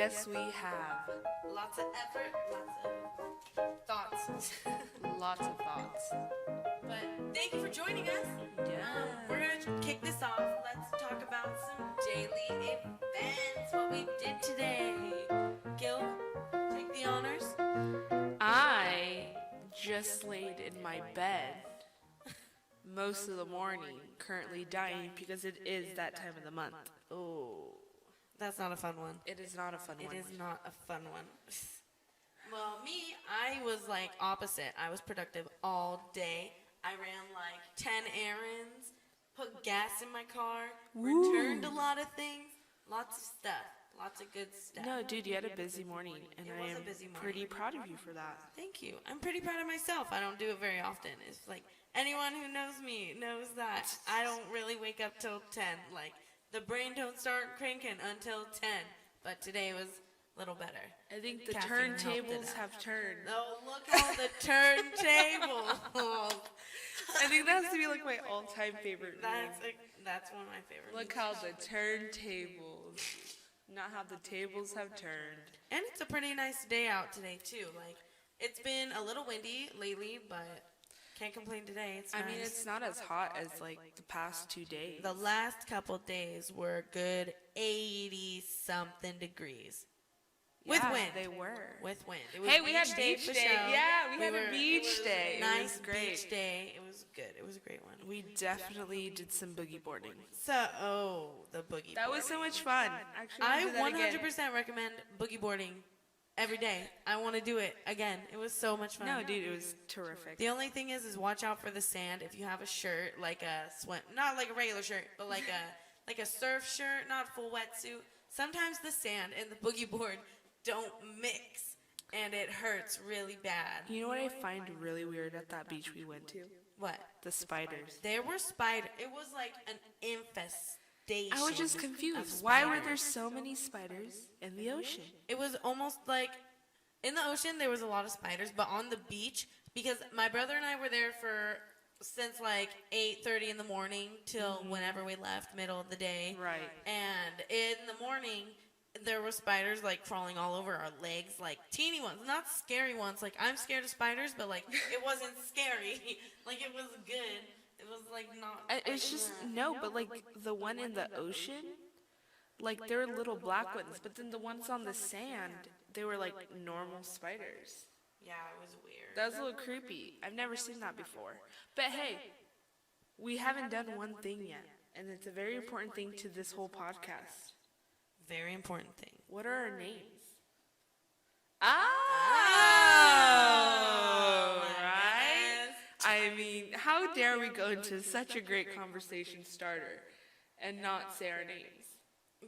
Yes, we have. Lots of effort, lots of thoughts. Lots of thoughts. But thank you for joining us. Yeah. We're going to kick this off. Let's talk about some daily events, what we did today. Gil, take the honors. I just laid in my bed most of the morning, currently dying because it is that time of the month. Oh. That's not a fun one. It is not a fun one. It is not a fun one. Well, me, I was like opposite. I was productive all day. I ran like 10 errands, put gas in my car, returned a lot of things, lots of stuff, lots of good stuff. No, dude, you had a busy morning, and I am pretty proud of you for that. Thank you. I'm pretty proud of myself. I don't do it very often. It's like anyone who knows me knows that I don't really wake up till 10. Like the brain don't start cranking until 10. But today was a little better. I think the Caffeine turntables have turned. Oh, look at the turntable. I think that has to be like my all-time favorite meme. That's one of my favorite. Look how the turntables, not how the tables have turned. And it's a pretty nice day out today too. Like it's been a little windy lately, but can't complain today. It's nice. I mean, it's not as hot as like the past 2 days. The last couple days were a good 80-something degrees. With wind. They were. With wind. It Hey, we had beach for day. show. Yeah, we had a beach day. Nice It was great. beach day. It was good. It was a great one. We definitely did some boogie boarding. So, the boogie That was so much fun. Actually, I do that again. 100% recommend boogie boarding every day. I want to do it again. It was so much fun. No, dude, it was terrific. The only thing is watch out for the sand. If you have a shirt, like a swim, not like a regular shirt, but like a surf shirt, not full wetsuit. Sometimes the sand and the boogie board don't mix, and it hurts really bad. You know what I find really weird at that beach we went to? What? The spiders. There were spiders. It was like an infestation. I was just confused. Why were there so many spiders in the ocean? It was almost like in the ocean there was a lot of spiders, but on the beach, because my brother and I were there since like 8:30 in the morning till whenever we left, middle of the day. Right. And in the morning, there were spiders like crawling all over our legs, like teeny ones, not scary ones. Like I'm scared of spiders, but like it wasn't scary. Like it was good. It was like not. It's just no, but like the one in the ocean, like they're little black ones, but then the ones on the sand, they were like normal spiders. Yeah, it was weird. That was a little creepy. I've never seen that before. But hey, we haven't done one thing yet, and it's a very important thing to this whole podcast. Very important thing. What are our names? Right? I mean, how dare we go into such a great conversation starter and not say our names?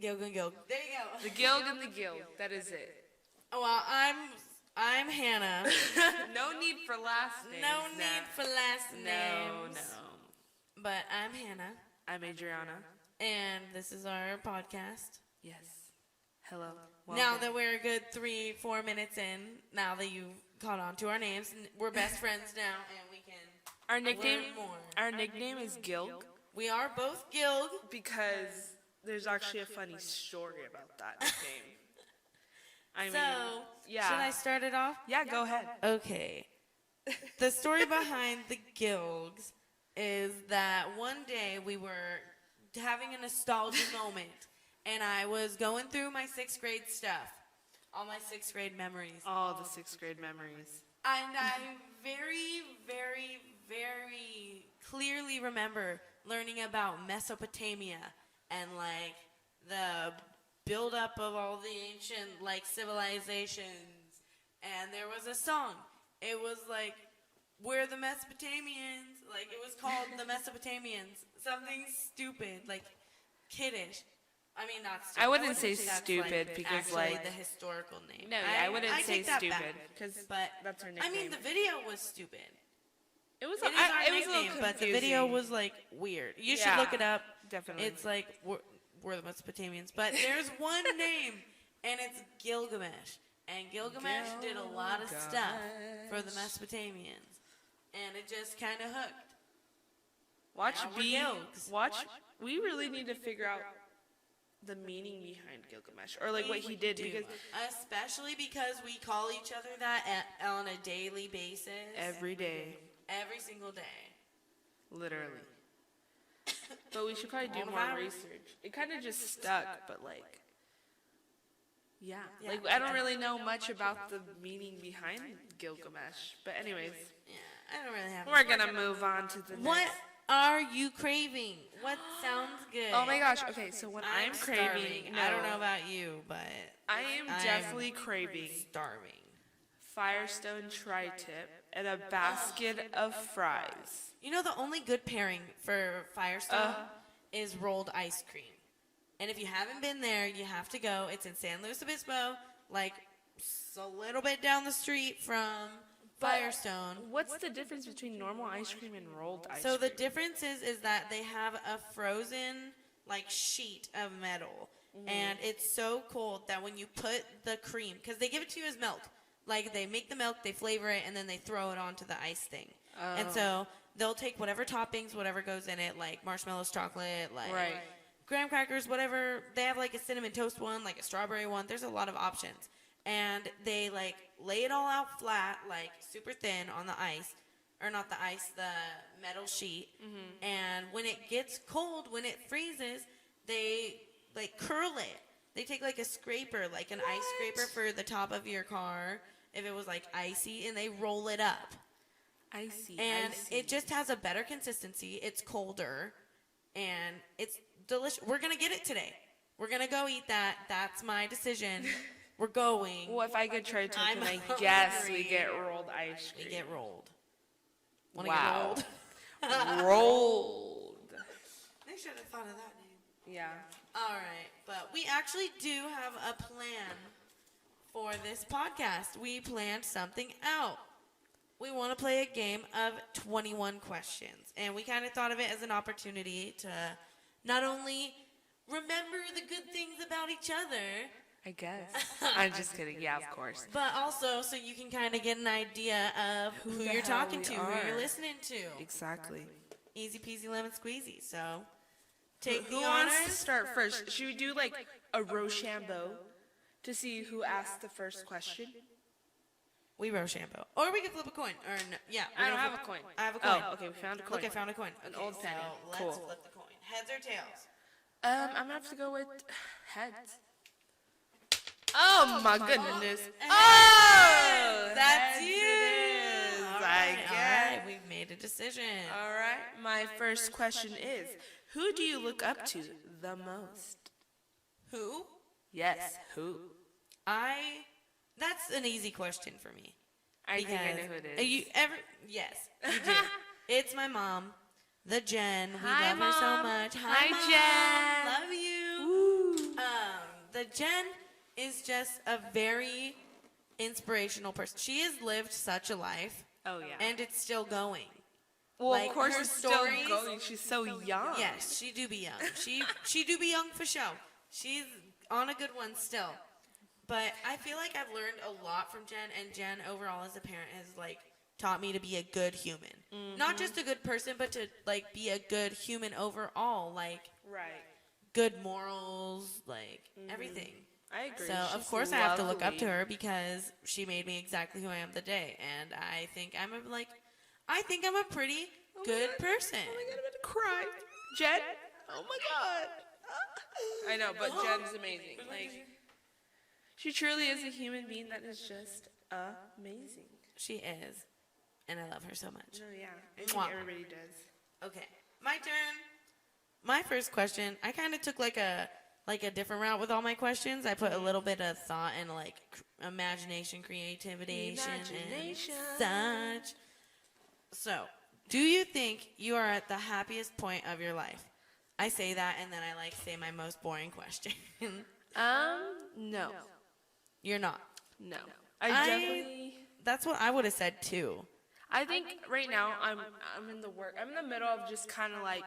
Gilg and Gilg. There you go. The Gilg and the Gilg. That is it. Well, I'm Hannah. No need for last names. No need for last names. No. But I'm Hannah. I'm Adriana. And this is our podcast. Yes. Hello. Now that we're a good 3-4 minutes in, now that you've caught on to our names, we're best friends now, and we can learn more. Our nickname is Gilg. We are both Gilg. Because there's actually a funny story about that nickname. Should I start it off? Yeah, go ahead. Okay. The story behind the Gilgs is that one day we were having a nostalgia moment, and I was going through my 6th grade stuff, all my 6th grade memories. All the 6th grade memories. And I very, very, very clearly remember learning about Mesopotamia and like the buildup of all the ancient like civilizations. And there was a song. It was like, we're the Mesopotamians. Like it was called the Mesopotamians. Something stupid, like kiddish. I mean, not stupid. I wouldn't say stupid because like the historical name. No, yeah, I wouldn't say stupid because that's our nickname. I mean, the video was stupid. It was our nickname, but the video was like weird. You should look it up. Definitely. It's like we're the Mesopotamians, but there's one name, and it's Gilgamesh. And Gilgamesh did a lot of stuff for the Mesopotamians, and it just kind of hooked. Watch. We really need to figure out the meaning behind Gilgamesh, or like what he did, because especially because we call each other that on a daily basis. every day, Every single day. literally. But we should probably do more research. It kind of just stuck, but like, yeah. Like I don't really know much about the meaning behind Gilgamesh. But anyways, Yeah, I don't really have. we're gonna move on to the next. What are you craving? What sounds good? Oh my gosh. Okay, so when I'm craving, starving. I don't know about you, but I am definitely craving starving. Firestone tri-tip and a basket of fries. You know, the only good pairing for Firestone is rolled ice cream. And if you haven't been there, you have to go. It's in San Luis Obispo, like a little bit down the street from Firestone. What's the difference between normal ice cream and rolled ice So cream? the difference is that they have a frozen like sheet of metal, and it's so cold that when you put the cream, because they give it to you as milk, like they make the milk, they flavor it, and then they throw it onto the ice thing. And so they'll take whatever toppings, whatever goes in it, like marshmallows, chocolate, like graham crackers, whatever. They have like a cinnamon toast one, like a strawberry one. There's a lot of options. And they like lay it all out flat, like super thin on the ice, or not the ice, the metal sheet. And when it gets cold, when it freezes, they like curl it. They take like a scraper, like an ice scraper for the top of your car, if it was like icy, and they roll it up. Icy. And it just has a better consistency. It's colder, and it's delicious. We're gonna get it today. We're gonna go eat that. That's my decision. We're going. Well, if I get tri-tip, then I guess we get rolled ice cream. We get rolled. Wow. Get rolled? Rolled. They should have thought of that name. Yeah. All right, but we actually do have a plan for this podcast. We planned something out. We want to play a game of 21 questions, and we kind of thought of it as an opportunity to not only remember the good things about each other, I guess. I'm just kidding. Yeah, of course. but also so you can kind of get an idea of who the you're hell talking we to, are. who you're listening to. Exactly. Easy peasy lemon squeezy. So take Who the wants to honors. start first? Should we do like a Rochambeau to see who asked the first question? We Rochambeau. Or we can flip a coin. Or no, yeah. I don't have a coin. I have a coin. Oh, okay. We found a coin. Look, I found a coin. An Okay, old penny. So Cool. let's flip the coin. Heads or tails? I'm gonna have to go with heads. Oh my goodness! Oh, That's heads you. It is. All I right, all guess. right, we've made a decision. All right. My first question is: who do you look up to the most? Who? Yes, who? That's an easy question for me. I think I know who it is. Yes, you do. It's my mom, the Jen. We Hi, love her so Mom. much. Hi, Mom. Jen. Love you. The Jen is just a very inspirational person. She has lived such a life, Oh yeah. and it's still going. Well, like, of course, her it's still stories- going. She's so young. Yes, she do be young. She do be young for show. She's on a good one still. But I feel like I've learned a lot from Jen, and Jen overall as a parent has like taught me to be a good human. Not just a good person, but to like be a good human overall, like Right. good morals, like everything. I agree. So of She's course I have to look up lovely. to her because she made me exactly who I am today, and I think I'm a pretty good person. Oh my god, I'm about to cry. Jen? Oh my god. I know, but Jen's amazing. Like, she truly is a human being that is just amazing. She is, and I love her so much. No, yeah. I think Mwah. everybody does. Okay, my turn. My first question, I kind of took like a different route with all my questions. I put a little bit of thought and like imagination, creativity, Imagination. and such. So, do you think you are at the happiest point of your life? I say that, and then I like say my most boring question. No. You're not. No. I definitely. That's what I would have said too. I think right now I'm in the work. I'm in the middle of just kind of like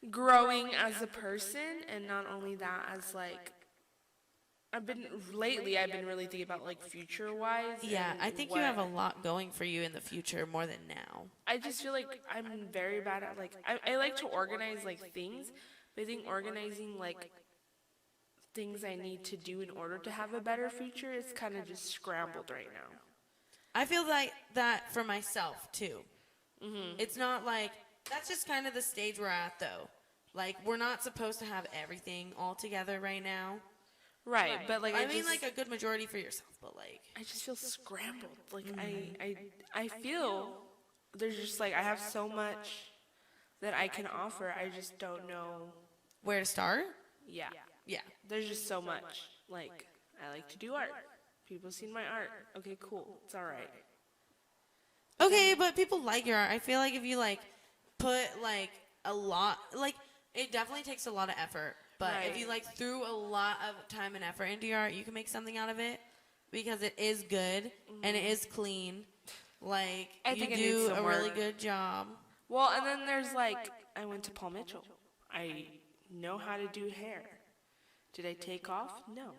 growing as a person, and not only that, as like I've been really thinking about like future wise. Yeah, I think you have a lot going for you in the future more than now. I just feel like I'm very bad at like I like to organize like things, But I think organizing, like, things I need to do in order to have a better future is kind of just scrambled right now. I feel like that for myself, too. It's not like, that's just kind of the stage we're at, though. Like, we're not supposed to have everything all together right now. Right, but, like, I mean, like, a good majority for yourself, but, like... I just feel scrambled. Like, I feel there's just, like, I have so much that I can offer. I just don't know. Where to start? Yeah. Yeah. There's just so much. Like, I like to do art. People seen my art. Okay, cool. It's all right. Okay, but people like your art. I feel like if you, like, put, like, a lot... Like, it definitely takes a lot of effort. But if you, like, threw a lot of time and effort into your art, you can make something out of it. Because it is good, and it is clean. Like, you do a really good job. Well, and then there's, like, I went to Paul Mitchell. I know how to do hair. Did I take off? No.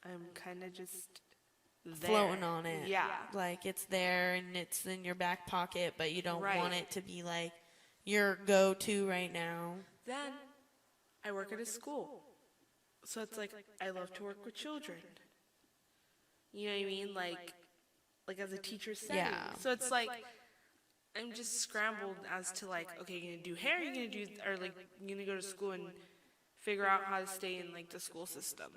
I'm kind of just there. Floating on it. Yeah. Like, it's there, and it's in your back pocket, but you don't want it to be, like, your go-to right now. Then, I work at a school. So it's like, I love to work with children. You know what I mean? Like as a teacher setting. Yeah. So it's like, I'm just scrambled as to, like, okay, you're going to do hair, you're going to do, or, like, you're going to go to school and figure out how to stay in, like, the school system.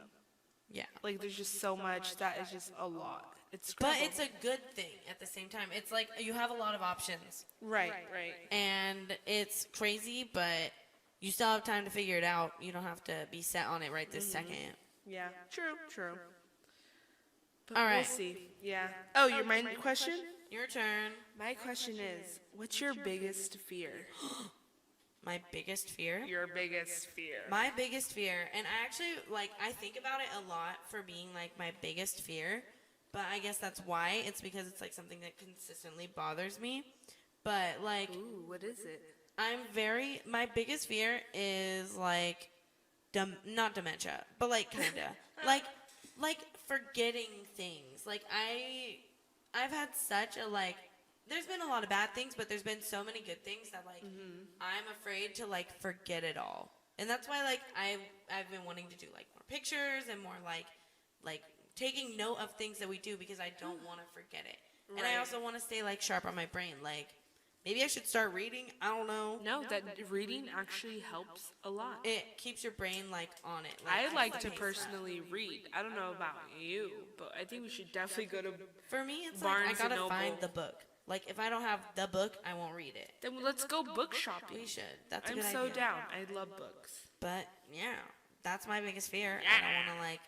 Yeah. Like, there's just so much that is just a lot. But it's a good thing at the same time. It's like you have a lot of options. Right. And it's crazy, but you still have time to figure it out. You don't have to be set on it right this second. Yeah, true. But all right. We'll see. Yeah. Oh, your mind question? Your turn. My question is, what's your biggest fear? My biggest fear? Your biggest fear. My biggest fear, and I actually, like, I think about it a lot for being, like, my biggest fear, but I guess that's why. It's because it's, like, something that consistently bothers me. But, like... Ooh, what is it? My biggest fear is, like, not dementia, but, like, kinda. like, forgetting things. Like, I've had such a, like... There's been a lot of bad things, but there's been so many good things that, like, I'm afraid to, like, forget it all. And that's why, like, I've been wanting to do, like, more pictures and more, like taking note of things that we do because I don't want to forget it. Right. And I also want to stay, like, sharp on my brain. Like, maybe I should start reading. I don't know. No, that reading actually helps a lot. It keeps your brain, like, on it. Like, I like to personally read. I don't know about you, but I think we should definitely go to For me, it's Barnes like, I gotta and find Noble. the book. Like, if I don't have the book, I won't read it. Then let's go book shopping. We should. That's a good I'm idea. so down. I love books. But, yeah, that's my biggest fear. Yeah. I don't want to, like,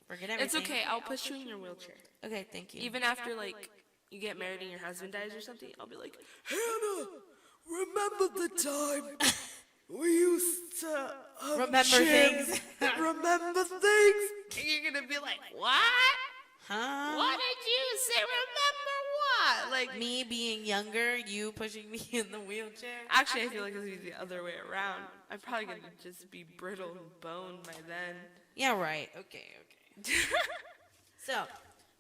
forget everything. It's okay. I'll push you in your wheelchair. Okay, thank you. Even after, like, you get married and your husband dies or something, I'll be like, Hannah, remember the time we used to remember things. remember things? And you're going to be like, what? Huh? What did you say? Remember what? Like, me being younger, you pushing me in the wheelchair? actually, I feel like it's going to be the other way around. I'm probably going to just be brittle and boned by then. Yeah, right. Okay. So,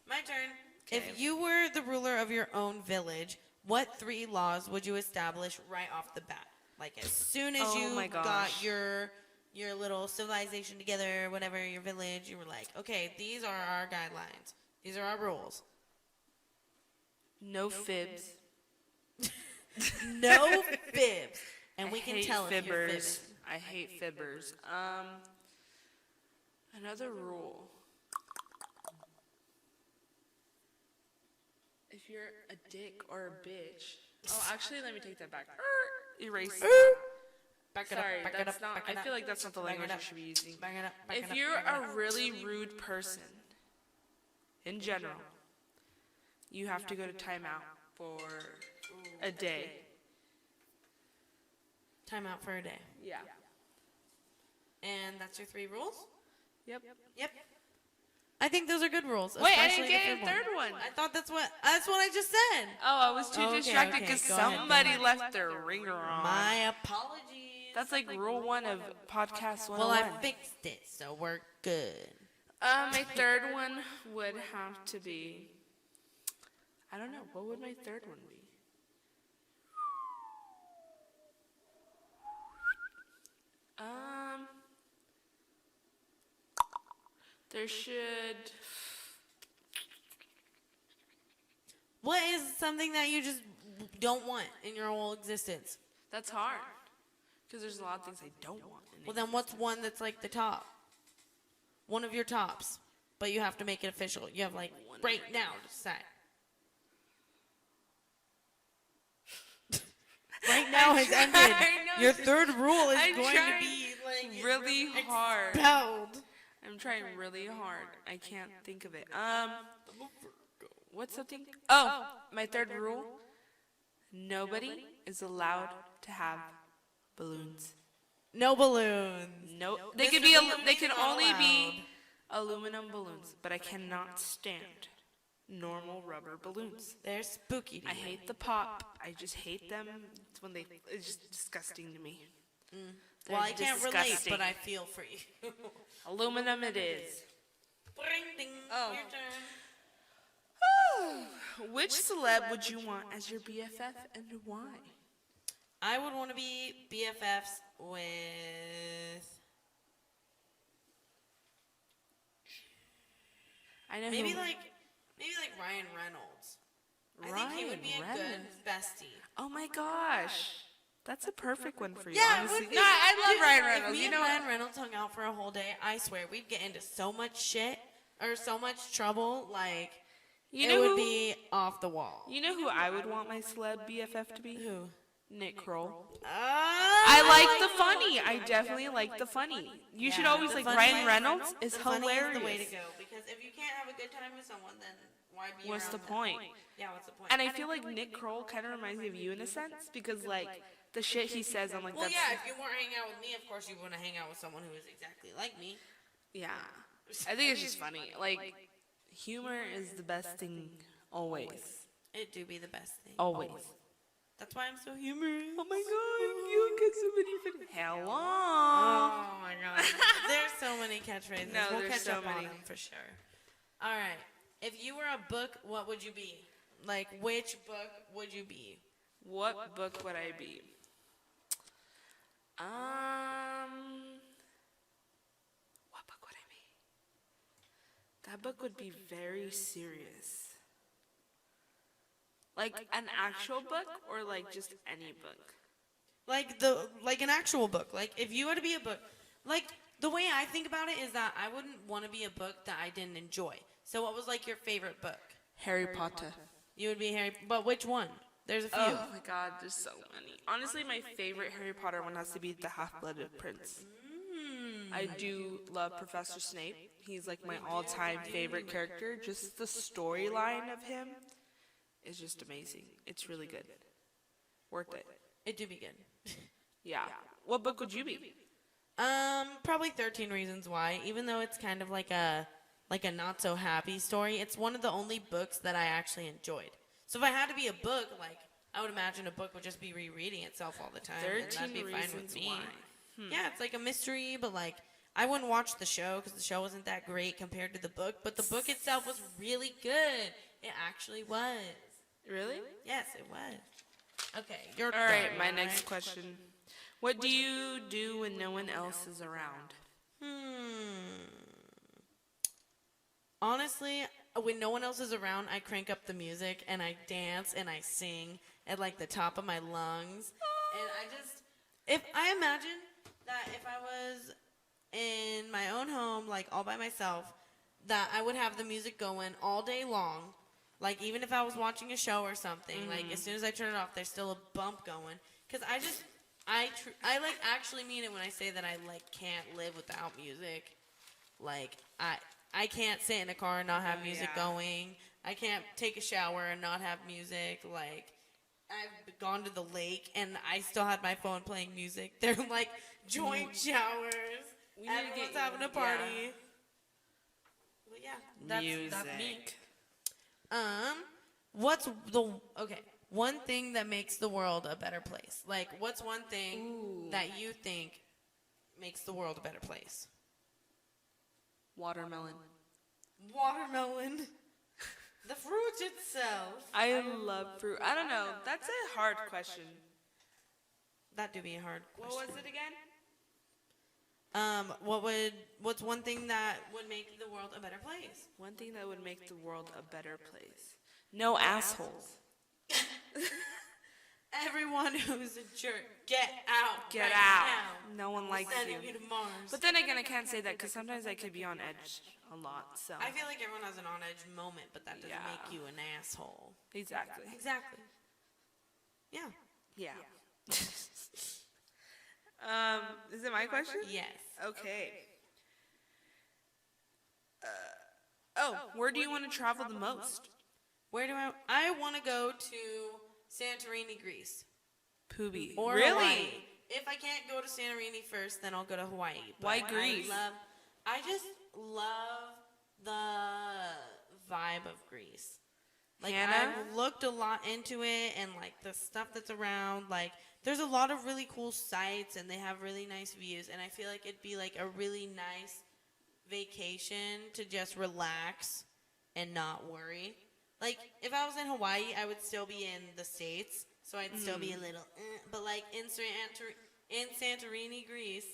my turn. Okay. If you were the ruler of your own village, what 3 laws would you establish right off the bat? Like, as soon as you got your little civilization together, whatever, your village, you were like, okay, these are our guidelines. These are our rules. No fibs. No fibs. And we I can hate tell if you're fibbing. fibbers. I hate fibbers. Another rule. If you're a dick or a bitch. Oh, actually, let me take that back. Erase that. Sorry, that's not. I feel like that's not the language I should be using. If you're a really rude person, in general, you have to go to timeout for a day. Time out for a day. Yeah. And that's your 3 rules? Yep. I think those are good rules. Wait, I especially didn't the get a fib third one. I thought that's what I just said. Oh, I was too Okay, distracted okay, because go ahead, somebody go ahead. left their ringer on. My apologies. That's like rule 1 of podcast 101. Well, I fixed it, so we're good. My third one would have to be, I don't know, what would my third one be? Um, there should. What is something that you just don't want in your whole existence? That's hard. Because there's a lot of things I don't want. Well, then what's one that's like the top? One of your tops. But you have to make it official. You have like right now to decide. Right now has ended. Your third rule is going to be like really hard. Expelled. I'm trying really hard. I can't think of it. What's something? Oh, my third rule. Nobody is allowed to have balloons. No balloons. No, they can be. They can only be aluminum balloons, but I cannot stand normal rubber balloons. They're spooky to I me. hate the pop. I just hate them. It's when they. It's just disgusting to me. Well, I They're can't relate, disgusting. but I feel for you. Aluminum it is. Bring, ding, Oh. your turn. Which celeb would you want as your BFF and why? I would want to be BFFs with. I know Maybe who. like Ryan Reynolds. I think he would be a good bestie. Oh my gosh, that's a perfect one for you. Yeah, it honestly. would be. No, I love Dude, Ryan if Reynolds. me You and know, Ryan Reynolds hung out for a whole day, I swear we'd get into so much shit or so much trouble. Like you it know would who, be off the wall. You know who I would want my celeb BFF to be? Who? Nick Kroll. I I like the funny. I definitely like the funny. You should always the like funny Ryan is- Reynolds is the funny hilarious. is the way to go because if you can't have a good time with someone, then why be What's the around them? point? Yeah, what's the point? And I feel like Nick Kroll kind of reminds me of you in a sense because like the shit he says, I'm like, Well, that's yeah, if you weren't hanging out with me, of course you want to hang out with someone who is exactly like me. yeah. I think it's just funny. Like humor is the best thing always. It do be the best thing. Always. That's why I'm so humorous. Oh my god, you get so many funny. Hello. Oh my god. There's so many catchphrases. No, we'll there's catch so up on many. them for sure. All right. If you were a book, what would you be? Like, which book would you be? What book would I be? What book would I be? That book would be very serious. Like an actual book or like just any book? Like an actual book. Like if you were to be a book, like the way I think about it is that I wouldn't want to be a book that I didn't enjoy. So what was like your favorite book? Harry Potter. You would be Harry, but which one? There's a few. Oh my god, there's so many. Honestly, my favorite Harry Potter one has to be the Half-Blooded Prince. I do love Professor Snape. He's like my all-time favorite character. Just the storyline of him is just amazing. It's really good. Worth it. It do be good. Yeah. What book would you be? Probably 13 Reasons Why. Even though it's kind of like a not so happy story, it's one of the only books that I actually enjoyed. So if I had to be a book, like I would imagine a book would just be rereading itself all the time. and 13 that'd be fine with Reasons me. Why. Yeah, it's like a mystery, but like I wouldn't watch the show because the show wasn't that great compared to the book. But the book itself was really good. It actually was. Really? Yes, it was. Okay, your All right, turn. my next question. What do you do when no one else is around? Honestly, when no one else is around, I crank up the music and I dance and I sing at like the top of my lungs. And if I imagine that if I was in my own home, like all by myself, that I would have the music going all day long. Like even if I was watching a show or something, like as soon as I turn it off, there's still a bump going. Cause I like actually mean it when I say that I like can't live without music. Like I can't sit in a car and not have music going. I can't take a shower and not have music. Like I've gone to the lake and I still had my phone playing music. They're like joint showers. Everyone's having a party. Well, yeah, that's me. What's one thing that makes the world a better place? Like, what's one thing that you think makes the world a better place? Watermelon. Watermelon. The fruit itself. I love fruit. I don't know. That's a hard question. That do be a hard question. What was it again? What's one thing that would make the world a better place? One thing that would make the world a better place. No assholes. Everyone who's a jerk, get out. Get right out. Now. No one likes you. Sending you to Mars. But then again, I can't say that because sometimes I could be on edge a lot. So I feel like everyone has an on edge moment, but that doesn't Yeah. make you an asshole. exactly. Exactly. Yeah. Yeah. Is it my question? Yes. Okay. Where do you want to travel the most? Where do I want to go to Santorini, Greece. Poobie. Or Really? Hawaii. If I can't go to Santorini first, then I'll go to Hawaii. But Why Greece? I just love the vibe of Greece. Like, Hannah? I've looked a lot into it and, like, the stuff that's around. Like, there's a lot of really cool sites, and they have really nice views. And I feel like it'd be, like, a really nice vacation to just relax and not worry. Like, if I was in Hawaii, I would still be in the States, so I'd still be a little, but, like, in Santorini, Greece,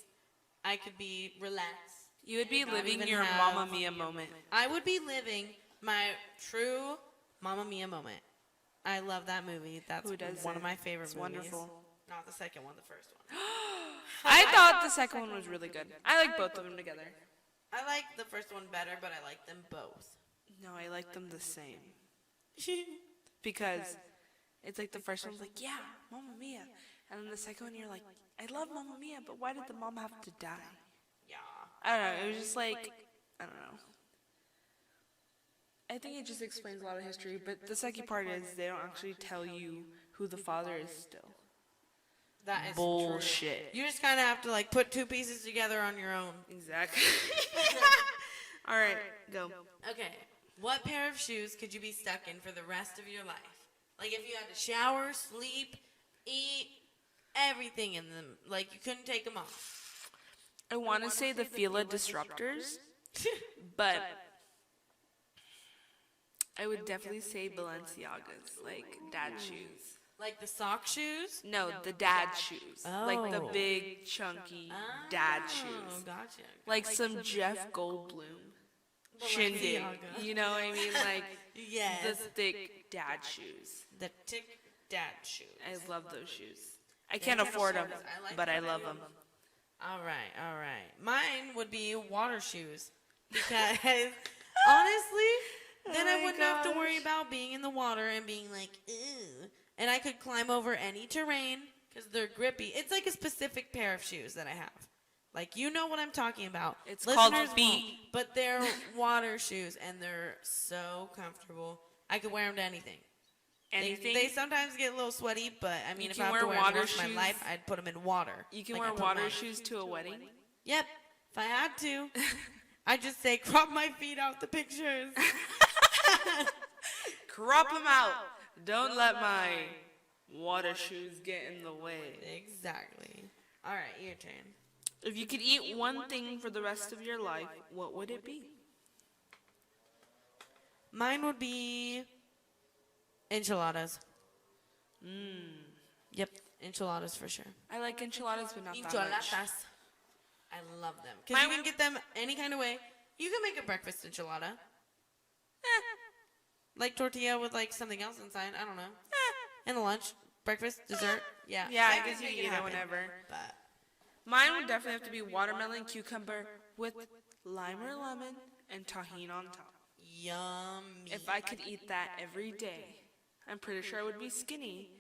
I could be relaxed. You would be Not living even your have- Mamma Mia moment. I would be living my true Mamma Mia moment. I love that movie. That's Who doesn't? one of my favorite It's movies. wonderful. Not the second one, the first one. I thought the second one was really good. I like both of them together. I like the first one better, but I like them both. No, I like them the same. Because it's like the first one's like, yeah, Mamma Mia. And then the second one, you're like, I love Mamma Mia, but why did the mom have to die? Yeah. I don't know. It was just like, I don't know. I think it just explains a lot of history, but the second part is they don't actually tell you who the father is still. That is Bullshit. true. You just kind of have to, like, put two pieces together on your own. Exactly. All right, go. Okay. What pair of shoes could you be stuck in for the rest of your life? Like, if you had to shower, sleep, eat, everything in them. Like, you couldn't take them off. I want to say the Fila Disruptors, but I would definitely say Balenciagas, like dad shoes. Like the sock shoes? No, the dad shoes. Like the Oh. big, chunky dad Oh, shoes. gotcha. Like some Jeff Goldblum shindig. Balenciaga. You know what I mean? Like the Yes. thick dad shoes. The tick dad shoes. I love those shoes. I can't afford them, but I love them. All right, all right. Mine would be water shoes. Because, honestly, then I wouldn't have to worry about being in the water and being like, ew. And I could climb over any terrain because they're grippy. It's like a specific pair of shoes that I have. Like, you know what I'm talking about. It's called Listeners feet. won't, but they're water shoes, and they're so comfortable. I could wear them to anything. Anything. They sometimes get a little sweaty, but I mean, You if can I have wear to wear them water most of my shoes. life, I'd put them in water. You can Like I wear put water mine. shoes to a wedding. Yep, if I had to. I just say crop my feet out the pictures. Crop them out. Don't let my water shoes get in the way. Exactly. All right, your turn. If you could eat one thing for the rest of your life, what would it be? Mine would be enchiladas. Yep, enchiladas for sure. I like enchiladas, but not that much. Enchiladas. I love them. Because you Mine can get them any kind of way. You can make a breakfast enchilada. Like tortilla with like something else inside. I don't know. And a lunch, breakfast, dessert. Yeah. Yeah, I can guess you make can eat it happen. whenever. But Mine would definitely have to be watermelon, cucumber with lime or lemon and tahini on top. yummy. If I could eat that every day, I'm pretty sure I would be skinny.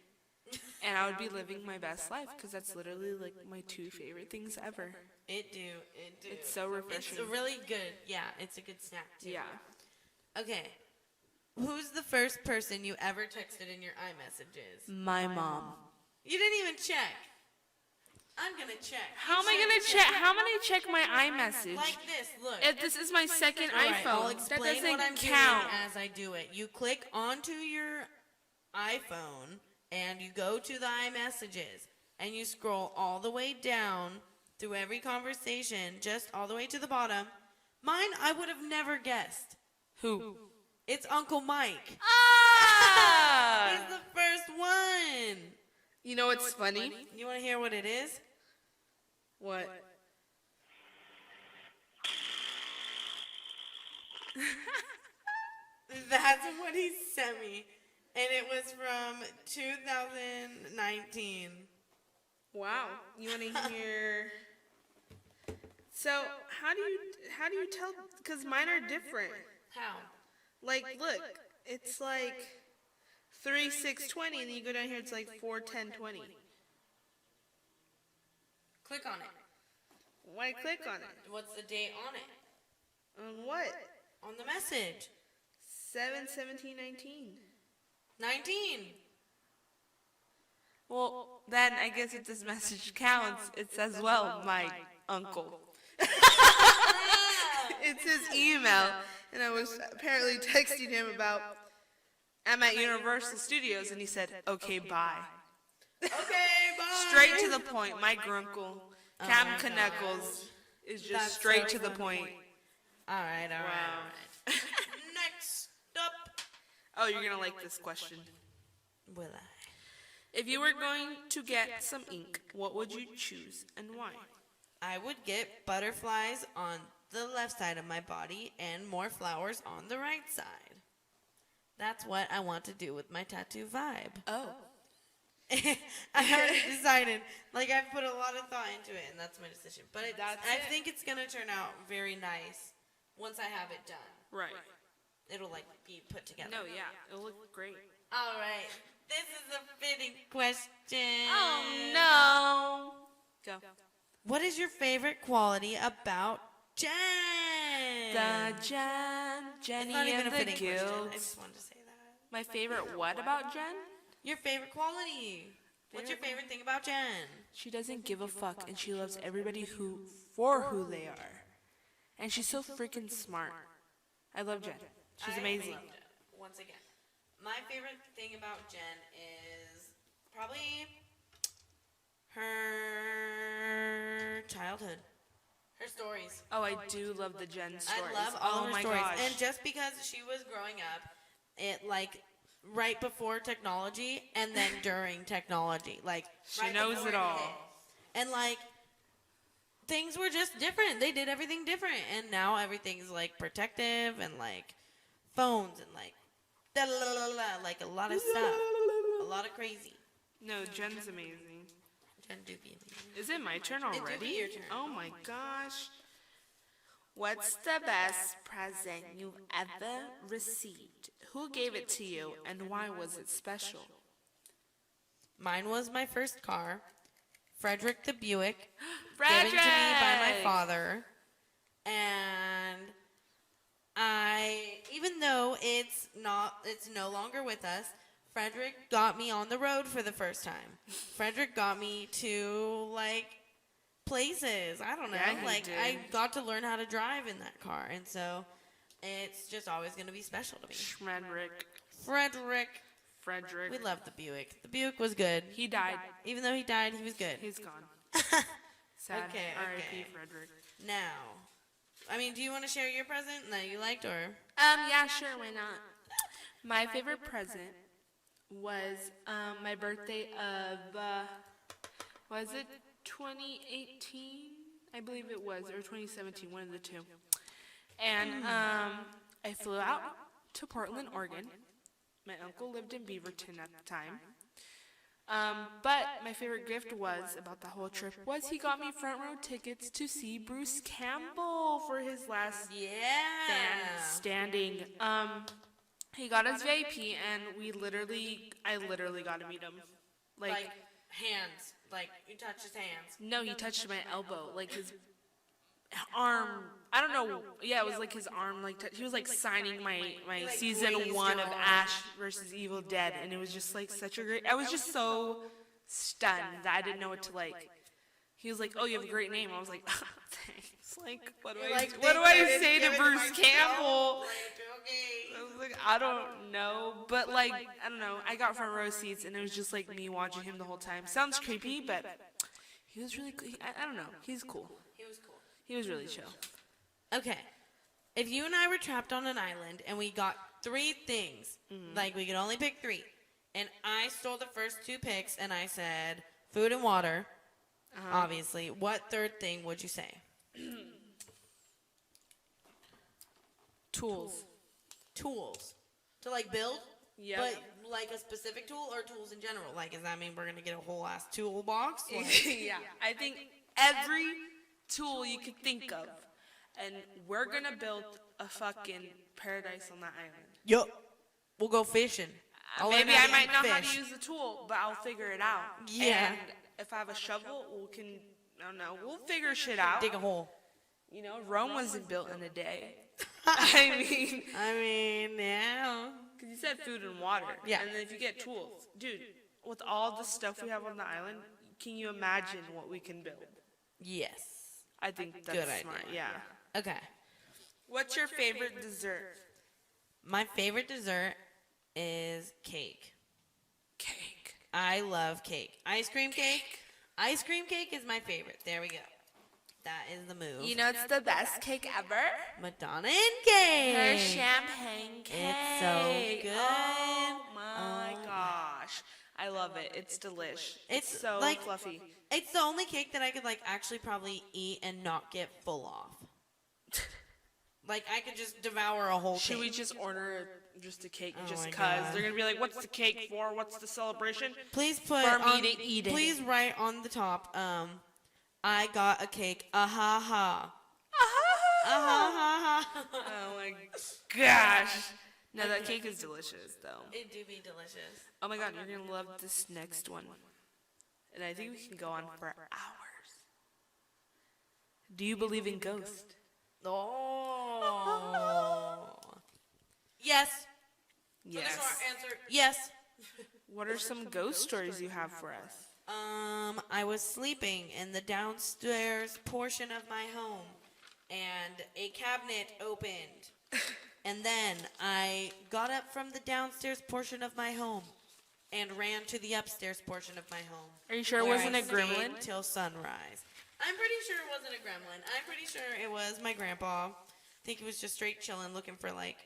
And I would be living my best life because that's literally like my two favorite things ever. It do. It's so refreshing. It's really good. Yeah, it's a good snack too. Yeah. Okay. Who's the first person you ever texted in your iMessages? My mom. You didn't even check. I'm gonna check. How am I gonna check? How am I gonna check my iMessage? Like this. Look. If this is my second All right, iPhone, I'll that explain doesn't what I'm count. doing as I do it. You click onto your iPhone and you go to the iMessages and you scroll all the way down through every conversation, just all the way to the bottom. Mine, I would have never guessed. Who? It's Uncle Mike. Ah! He's the first one. You know what's funny? You want to hear what it is? What? That's what he sent me. And it was from 2019. Wow. You want to hear? So how do you tell? Because mine are different. How? Like, look, it's like 3, 6, 20, and then you go down here, it's like 4, 10, 20. Click on it. Why click on it? What's the date on it? On what? On the message. 7, 17, 19. 19. Well, then I guess if this message counts, it says, well, my uncle. It's his email, and I was apparently texting him about, I'm at Universal Studios, and he said, okay, bye. Okay, bye. Straight to the point. My grunkle, Cam Knuckles, is just That's straight so to the funny. point. All right. Wow. Next up. Oh, you're going to like this question. Will I? If you were going to get some ink, what would you choose and why? I would get butterflies on the left side of my body and more flowers on the right side. That's what I want to do with my tattoo vibe. Oh. I already decided. Like, I've put a lot of thought into it, and that's my decision. But I think it's going to turn out very nice once I have it done. Right. It'll, like, be put together. No, yeah. It'll look great. All right. This is a fitting question. Oh, no. Go. What is your favorite quality about Jen? The Jenny It's not even and a the fitting question. I Gilgs. just wanted to say that. My favorite what about Jen? Your favorite quality. What's your favorite thing about Jen? She doesn't give a fuck, and she loves everybody for who they are. And she's so freaking smart. I love Jen. She's amazing. I love Jen. Once again, my favorite thing about Jen is probably her childhood, her stories. Oh, I do love the Jen stories. I love all oh her my stories. gosh. And just because she was growing up, it like right before technology and then during technology, like She right knows before it all. hit. And like things were just different. They did everything different, and now everything's like protective and like phones and like like a lot of stuff, a lot of crazy. No, Jen's amazing. Jen do be amazing. Is it my turn do be already? your turn. Oh my gosh. What's the best present you've ever received? Who gave it to you, and why was it special? Mine was my first car, Frederick the Buick, Frederick! given to me by my father. And even though it's no longer with us, Frederick got me on the road for the first time. Frederick got me to like places. I don't know. Yeah, he like did. I got to learn how to drive in that car, and so it's just always going to be special to me. Frederick. We loved the Buick. The Buick was good. He died. Even though he died, he was good. He's gone. Sad. Okay, R.I.P. okay. Frederick. Now, I mean, do you want to share your present that you liked, or? Yeah, sure, why not? My favorite present was my birthday of, was it 2018? I believe it was, or 2017, one of the two. And I flew out to Portland, Oregon. My uncle lived in Beaverton at the time. But my favorite gift about the whole trip was he got me front row tickets to see Bruce Campbell for his last band standing. He got us VIP, and I literally got to meet him. Like hands, like you touched his hands. No, he touched my elbow, like his arm. I don't know. Yeah, it was like his arm. Like he was like signing my like season squeezed 1 your of arm. Ash versus Evil Dead, and it was just like such a great. I was just so stunned that I didn't know what to like. He was like, "Oh, you have a great name." I was like, "Thanks." Like, what do I say to Bruce Campbell? I was like, I don't know, but like, I don't know. I got front row seats, and it was just like me watching him the whole time. Sounds creepy, but he was really. I don't know. He's cool. He was cool. He was really chill. Okay, if you and I were trapped on an island and we got 3 things, like we could only pick 3, and I stole the first 2 picks, and I said food and water, obviously, what third thing would you say? Tools. Tools. To, like, build? Yep. But, like, a specific tool or tools in general? Like, does that mean we're going to get a whole ass toolbox? Like, Yeah. I think every tool you could think of. And we're going to build a fucking paradise on that island. yup. We'll go fishing. I'll learn Maybe how I to might eat know how to fish. use the tool, but I'll figure it out. Yeah. And if I have a shovel, I don't know, we'll figure shit out. Dig a hole. You know, Rome wasn't built in a day. I mean, yeah. because you said food and water. Yeah. And then if you get tools, dude, with all the stuff we have on the island, can you imagine what we can build? Yes. I think that's Good idea. smart. Yeah. Okay. What's your favorite dessert? My favorite dessert is cake. Cake. I love cake. Ice cream cake. Ice cream cake is my favorite. There we go. That is the move. You know, it's the best cake ever. Madonna and cake. Her champagne cake. It's so good. Oh my gosh. I love it. It's delish. It's so like, fluffy. It's the only cake that I could like actually probably eat and not get full off. Like I could just devour a whole cake. Should we just order just a cake just my cuz? God. They're going to be like, what's the cake for? What's the celebration? Please put For me on, to eat it. Please write on the top, I got a cake. Ha ha. Ha. Oh my gosh. No, that cake is delicious though. It do be delicious. Oh my god, you're going to love this next one. And I think we can go on for hours. Do you believe in ghosts? Oh. Yes. Yes. For the short answer, yes. What are some ghost stories you have for us? I was sleeping in the downstairs portion of my home, and a cabinet opened. And then I got up from the downstairs portion of my home and ran to the upstairs portion of my home. Are you sure it where wasn't I a gremlin? stayed till sunrise. I'm pretty sure it wasn't a gremlin. I'm pretty sure it was my grandpa. I think he was just straight chilling, looking for like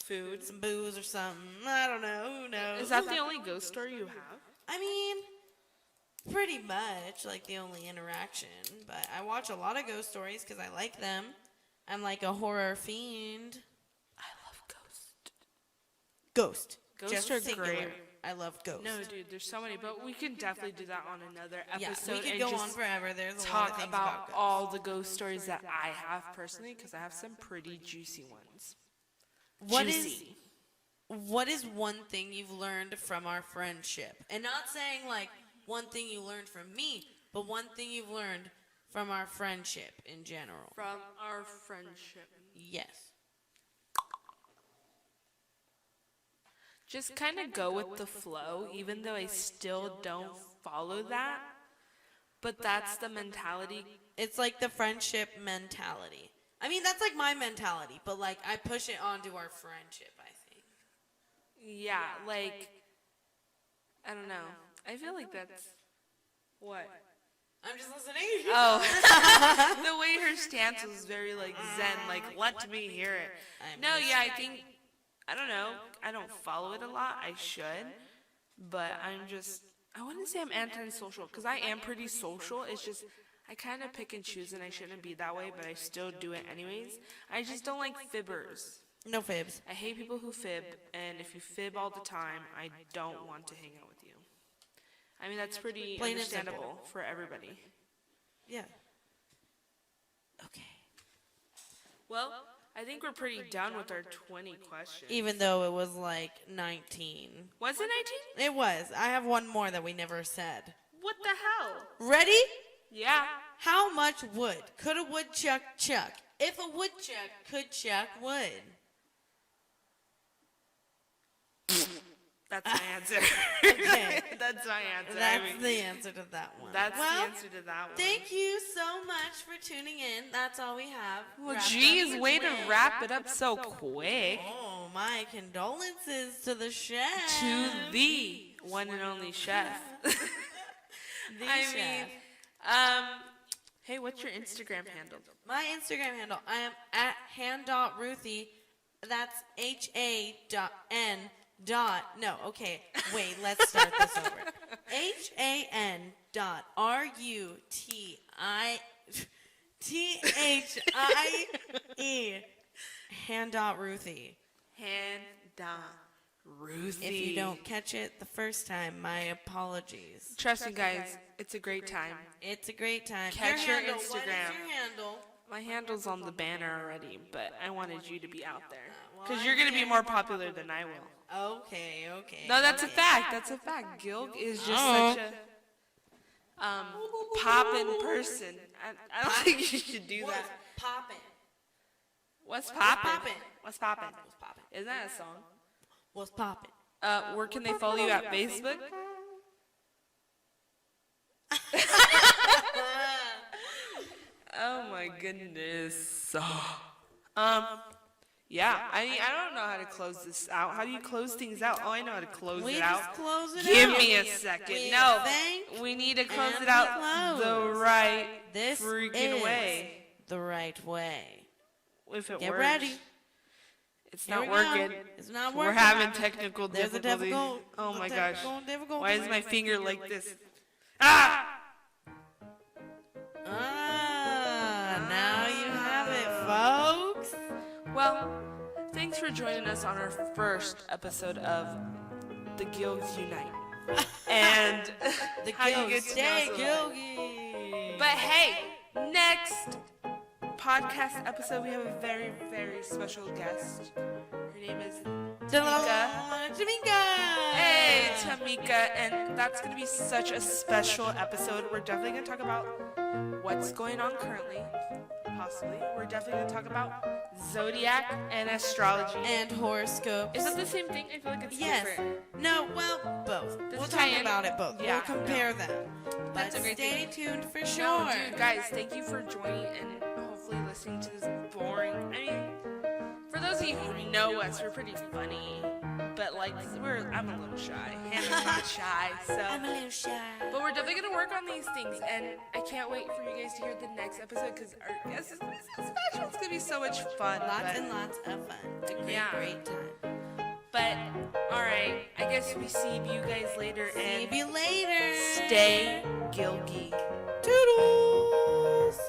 Food. some booze or something. I don't know. Who knows? Is that the only ghost story you have? I mean, pretty much like the only interaction. But I watch a lot of ghost stories because I like them. I'm like a horror fiend. I love ghosts. Ghost. Ghosts Just are singular. great. I love ghosts. No, dude, there's so many, but we can definitely do that on another Yeah, episode we could and go just on forever. There's a lot of talk things about ghosts. all the ghost stories that I have personally, because I have some pretty juicy ones. What is one thing you've learned from our friendship? And not saying like one thing you learned from me, but one thing you've learned from our friendship in general. From our friendship? Yes. Just kind of go with the flow, even though I still don't follow that. But that's the mentality. It's like the friendship mentality. I mean, that's like my mentality, but like I push it onto our friendship, I think. Yeah, like, I don't know. I feel like that's, what? I'm just listening. Oh, the way her stance was very like zen, like let me hear it. No, yeah, I think, I don't know. I don't follow it a lot. I should, but I wouldn't say I'm antisocial because I am pretty social. It's just I kind of pick and choose, and I shouldn't be that way, but I still do it anyways. I just don't like fibbers. No fibs. I hate people who fib, and if you fib all the time, I don't want to hang out with you. I mean, that's pretty Plain and understandable for everybody. Yeah. Okay. Well, I think we're pretty done with our 20 questions. Even though it was like 19. Was it 19? It was. I have one more that we never said. What the hell? Ready? Yeah. How much wood could a woodchuck chuck if a woodchuck could chuck wood? That's my answer. Okay. That's my answer. That's the answer to that one. That's well, the answer to that one. Thank you so much for tuning in. That's all we have. Well, Wrapped geez, up way to quick. wrap it up so quick. Oh, my condolences to the chef. To the one and only chef. The I chef. mean, hey, what's your Instagram handle? My Instagram handle, I am at hand.ruthie. That's HA.N. No, okay, wait, let's start this over. HAN.RUTITHIE Hand.Ruthie. Ruthie. If you don't catch it the first time, my apologies. Trust me, guys, it's a great time. It's a great time. Catch your handle. Instagram. What is your handle? My handle's on the banner already, but I wanted you to be out there. Well, Because you're going to be more popular than I will. Okay. No, that's a fact. That's a fact. Gilg is just such a poppin' person. I don't think you should do that. Poppin'. What's poppin'? poppin'? What's poppin'? What's poppin'? Isn't that a song? What's poppin'? Where can they follow you at Facebook? Oh my goodness. Yeah, I don't know how to close this out. How do you close things out? Oh, I know how to close We it just out. close it Give out. me a second. We No, thank we need to close and it out close. the right This freaking is way. the right way. If it Get works. ready. It's Here not we go. working. It's not We're working. having technical There's a difficulties. difficult. Oh my the gosh. technical difficulty. Why is my finger like this? Ah! Now you have it, folks. Well, thanks for joining us on our first episode of The Gilgs Unite. And The how you get Gilgs. to know us a little bit. Gilgy. But hey, next podcast episode, we have a very, very special guest. Her name is Tamika. Tamika. Hey, Tamika. And that's going to be such a special episode. We're definitely going to talk about what's going on currently, possibly. We're definitely going to talk about zodiac and astrology. And horoscopes. Is it the same thing? I feel like it's Yes. different. No, well, both. Does We'll it talk tie in? about it both. Yeah, We'll compare them. But That's a great stay thing. tuned for No, sure. dude, guys, thank you for joining and hopefully listening to this boring. I mean, for those of you who know us, we're pretty funny, but like, I'm a little shy. Hannah's not shy, I'm a so. little shy. But we're definitely gonna work on these things, and I can't wait for you guys to hear the next episode because our guest is gonna be so special. It's gonna be so much fun. Lots but- and lots of fun. A great, Yeah. great time. But all right, I guess we see you guys later, and See you later. stay gilgy. Toodles.